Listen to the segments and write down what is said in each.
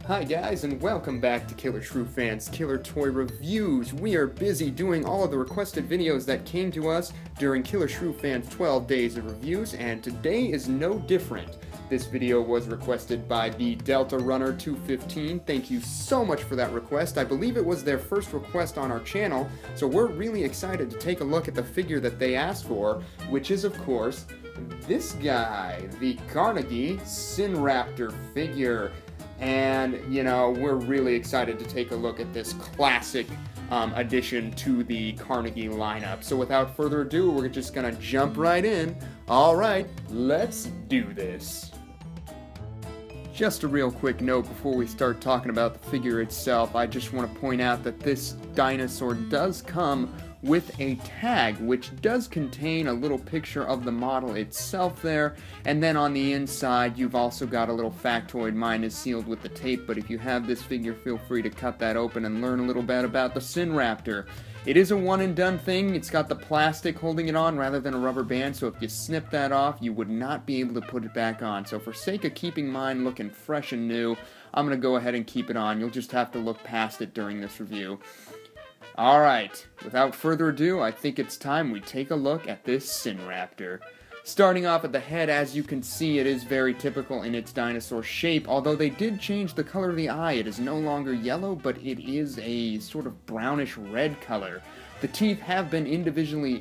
Hi guys, and welcome back to Killer Shrew Fans Killer Toy Reviews. We are busy doing all of the requested videos that came to us during Killer Shrew Fans 12 Days of Reviews, and today is no different. This video was requested by the Delta Runner 215. Thank you so much for that request. I believe it was their first request on our channel, so we're really excited to take a look at the figure that they asked for, which is, of course, this guy, the Carnegie Sinraptor figure. And, we're really excited to take a look at this classic addition to the Carnegie lineup. So without further ado, we're just gonna jump right in. Alright, let's do this. Just a real quick note before we start talking about the figure itself, I just want to point out that this dinosaur does come with a tag, which does contain a little picture of the model itself there, and then on the inside you've also got a little factoid. Mine is sealed with the tape, but if you have this figure, feel free to cut that open and learn a little bit about the Sinraptor. It is a one and done thing. It's got the plastic holding it on rather than a rubber band, so if you snip that off, you would not be able to put it back on. So for sake of keeping mine looking fresh and new, I'm going to go ahead and keep it on. You'll just have to look past it during this review. Alright, without further ado, I think it's time we take a look at this Sinraptor. Starting off at the head, as you can see, it is very typical in its dinosaur shape, although they did change the color of the eye. It is no longer yellow, but it is a sort of brownish red color. The teeth have been individually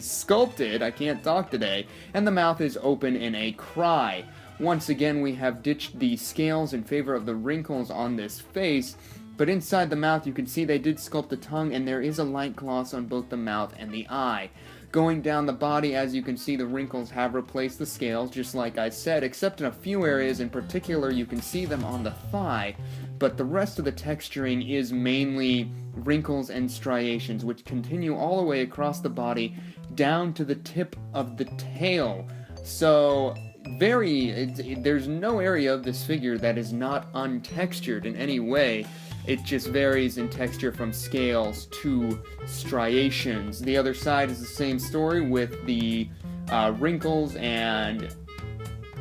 sculpted, I can't talk today, and the mouth is open in a cry. Once again, we have ditched the scales in favor of the wrinkles on this face, but inside the mouth you can see they did sculpt the tongue, and there is a light gloss on both the mouth and the eye. Going down the body, as you can see, the wrinkles have replaced the scales, just like I said, except in a few areas. In particular, you can see them on the thigh, but the rest of the texturing is mainly wrinkles and striations, which continue all the way across the body down to the tip of the tail. So there's no area of this figure that is not untextured in any way. It just varies in texture from scales to striations. The other side is the same story with the wrinkles and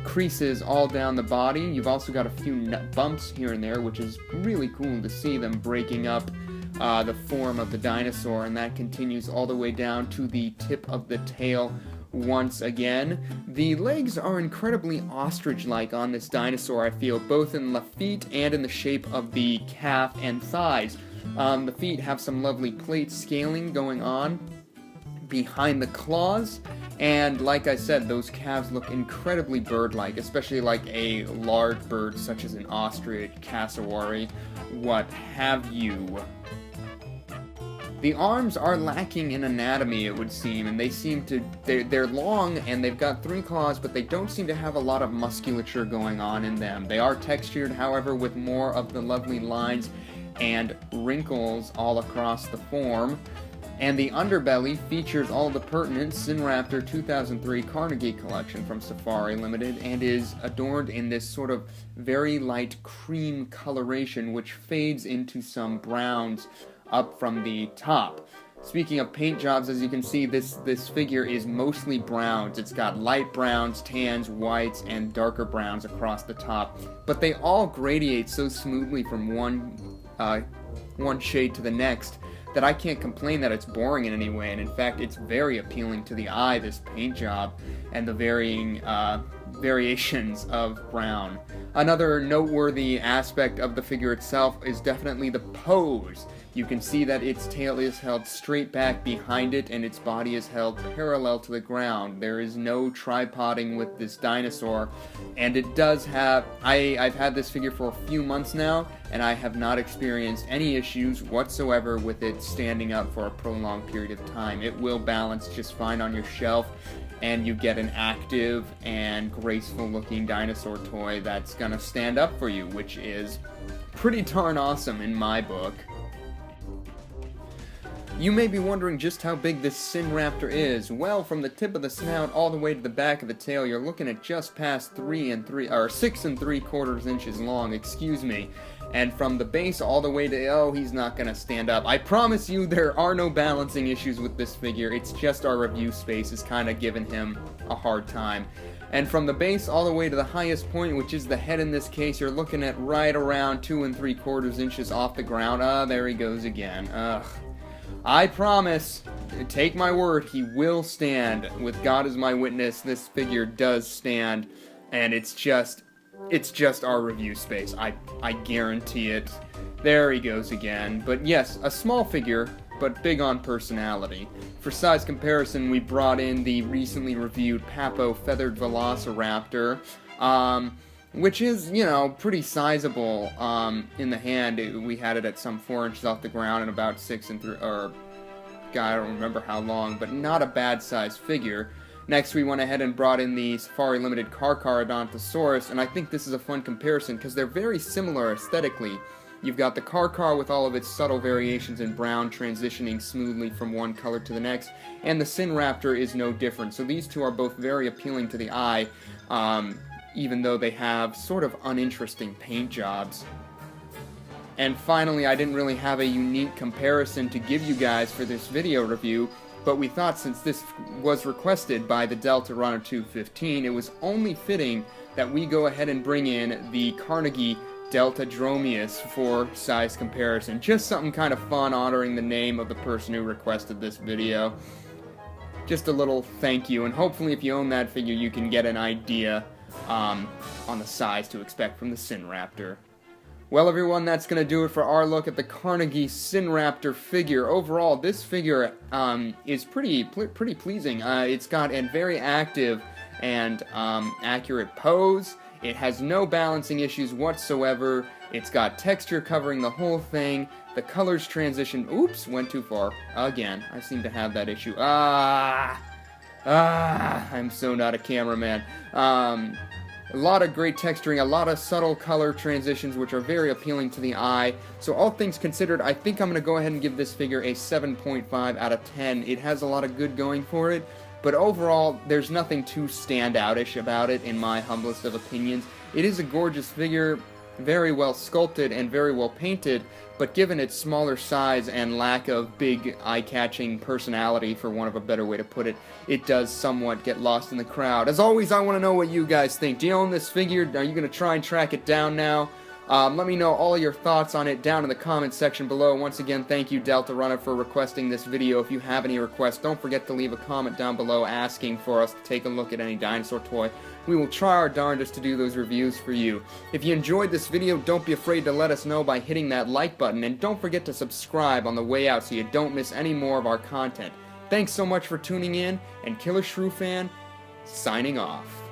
creases all down the body. You've also got a few bumps here and there, which is really cool to see them breaking up the form of the dinosaur, and that continues all the way down to the tip of the tail. Once again, the legs are incredibly ostrich-like on this dinosaur, I feel, both in the feet and in the shape of the calf and thighs. The feet have some lovely plate scaling going on behind the claws, and like I said, those calves look incredibly bird-like, especially like a large bird such as an ostrich, cassowary, what have you. The arms are lacking in anatomy, it would seem, and they're long and they've got 3 claws, but they don't seem to have a lot of musculature going on in them. They are textured, however, with more of the lovely lines and wrinkles all across the form. And the underbelly features all the pertinent Sinraptor 2003 Carnegie collection from Safari Limited, and is adorned in this sort of very light cream coloration, which fades into some browns up from the top. Speaking of paint jobs, as you can see, this figure is mostly browns. It's got light browns, tans, whites, and darker browns across the top, but they all gradiate so smoothly from one shade to the next that I can't complain that it's boring in any way, and in fact it's very appealing to the eye, this paint job, and the varying variations of brown. Another noteworthy aspect of the figure itself is definitely the pose. You can see that its tail is held straight back behind it, and its body is held parallel to the ground. There is no tripoding with this dinosaur, and it does have... I've had this figure for a few months now, and I have not experienced any issues whatsoever with it standing up for a prolonged period of time. It will balance just fine on your shelf, and you get an active and graceful looking dinosaur toy that's gonna stand up for you, which is pretty darn awesome in my book. You may be wondering just how big this Sinraptor is. Well, from the tip of the snout all the way to the back of the tail, you're looking at just past 6 3/4 inches long, and from the base all the way to, oh, he's not gonna stand up. I promise you there are no balancing issues with this figure. It's just our review space is kind of giving him a hard time. And from the base all the way to the highest point, which is the head in this case, you're looking at right around 2 3/4 inches off the ground. Ah, there he goes again. Ugh. I promise, take my word, he will stand. With God as my witness, this figure does stand, and it's just our review space. I guarantee it. There he goes again. But yes, a small figure, but big on personality. For size comparison, we brought in the recently reviewed Papo Feathered Velociraptor, which is, you know, pretty sizable in the hand. We had it at some 4 inches off the ground and about 6 and 3, or, God, I don't remember how long, but not a bad size figure. Next, we went ahead and brought in the Safari Limited Dinosaur, and I think this is a fun comparison because they're very similar aesthetically. You've got the Car with all of its subtle variations in brown, transitioning smoothly from one color to the next, and the Sinraptor is no different. So these two are both very appealing to the eye, even though they have sort of uninteresting paint jobs. And finally, I didn't really have a unique comparison to give you guys for this video review, but we thought since this was requested by the Delta Runner 215, it was only fitting that we go ahead and bring in the Carnegie Delta Dromius for size comparison. Just something kind of fun honoring the name of the person who requested this video. Just a little thank you, and hopefully if you own that figure you can get an idea on the size to expect from the Sinraptor. Well everyone, that's going to do it for our look at the Carnegie Sinraptor figure. Overall, this figure is pretty pleasing. It's got a very active and accurate pose. It has no balancing issues whatsoever. It's got texture covering the whole thing. The colors transition... Oops, went too far. Again, I seem to have that issue. I'm so not a cameraman. A lot of great texturing, a lot of subtle color transitions, which are very appealing to the eye. So all things considered, I think I'm going to go ahead and give this figure a 7.5 out of 10. It has a lot of good going for it. But overall, there's nothing too standoutish about it, in my humblest of opinions. It is a gorgeous figure, very well sculpted and very well painted, but given its smaller size and lack of big eye-catching personality, for want of a better way to put it, it does somewhat get lost in the crowd. As always, I want to know what you guys think. Do you own this figure? Are you going to try and track it down now? Let me know all your thoughts on it down in the comments section below. Once again, thank you, Delta Runner, for requesting this video. If you have any requests, don't forget to leave a comment down below asking for us to take a look at any dinosaur toy. We will try our darndest to do those reviews for you. If you enjoyed this video, don't be afraid to let us know by hitting that like button, and don't forget to subscribe on the way out so you don't miss any more of our content. Thanks so much for tuning in, and Killer Shrew Fan, signing off.